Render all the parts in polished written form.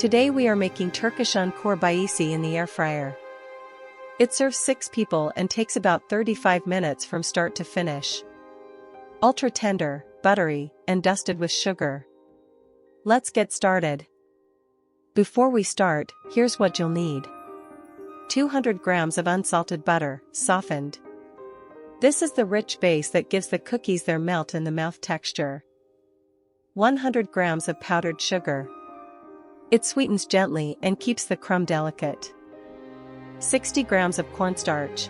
Today we are making Turkish Kurabiyesi in the air fryer. It serves 6 people and takes about 35 minutes from start to finish. Ultra tender, buttery, and dusted with sugar. Let's get started. Before we start, here's what you'll need. 200 grams of unsalted butter, softened. This is the rich base that gives the cookies their melt-in-the-mouth texture. 100 grams of powdered sugar. It sweetens gently and keeps the crumb delicate. 60 grams of cornstarch.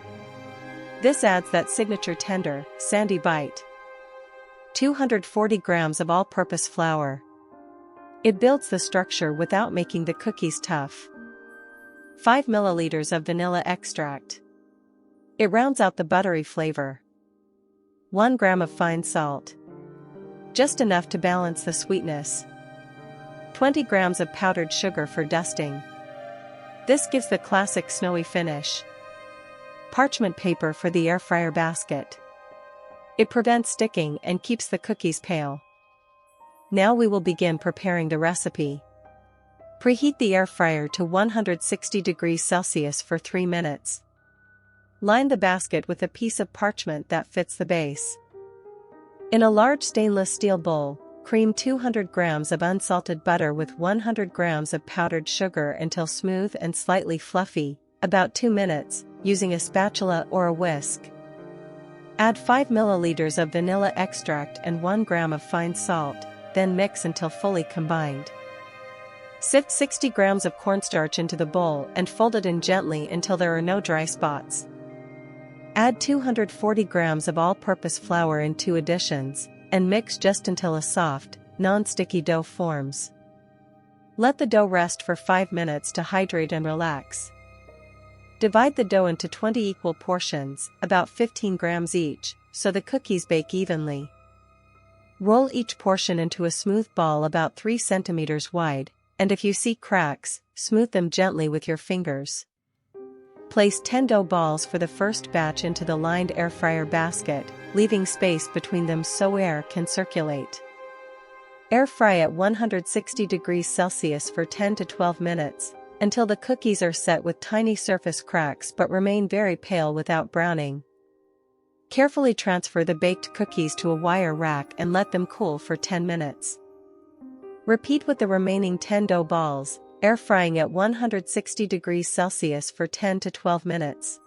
This adds that signature tender, sandy bite. 240 grams of all-purpose flour. It builds the structure without making the cookies tough. 5 milliliters of vanilla extract. It rounds out the buttery flavor. 1 gram of fine salt. Just enough to balance the sweetness. 20 grams of powdered sugar for dusting. This gives the classic snowy finish. Parchment paper for the air fryer basket. It prevents sticking and keeps the cookies pale. Now we will begin preparing the recipe. Preheat the air fryer to 160 degrees Celsius for 3 minutes. Line the basket with a piece of parchment that fits the base. In a large stainless steel bowl, cream 200 grams of unsalted butter with 100 grams of powdered sugar until smooth and slightly fluffy, about 2 minutes, using a spatula or a whisk. Add 5 milliliters of vanilla extract and 1 gram of fine salt, then mix until fully combined. Sift 60 grams of cornstarch into the bowl and fold it in gently until there are no dry spots. Add 240 grams of all-purpose flour in 2 additions, and mix just until a soft, non-sticky dough forms. Let the dough rest for 5 minutes to hydrate and relax. Divide the dough into 20 equal portions, about 15 grams each, so the cookies bake evenly. Roll each portion into a smooth ball about 3 centimeters wide, and if you see cracks, smooth them gently with your fingers. Place 10 dough balls for the first batch into the lined air fryer basket, leaving space between them so air can circulate. Air fry at 160 degrees Celsius for 10 to 12 minutes, until the cookies are set with tiny surface cracks but remain very pale without browning. Carefully transfer the baked cookies to a wire rack and let them cool for 10 minutes. Repeat with the remaining 10 dough balls, air frying at 160 degrees Celsius for 10 to 12 minutes.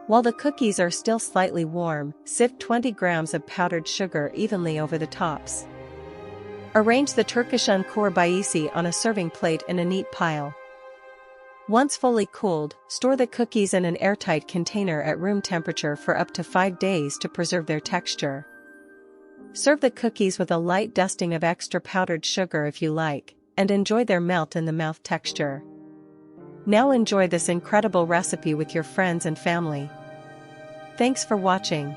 While the cookies are still slightly warm, sift 20 grams of powdered sugar evenly over the tops. Arrange the Turkish Kurabiyesi on a serving plate in a neat pile. Once fully cooled, store the cookies in an airtight container at room temperature for up to 5 days to preserve their texture. Serve the cookies with a light dusting of extra powdered sugar if you like, and enjoy their melt-in-the-mouth texture. Now enjoy this incredible recipe with your friends and family. Thanks for watching.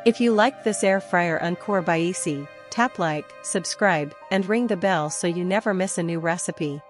If you liked this air fryer Kurabiyesi, tap like, subscribe, and ring the bell so you never miss a new recipe.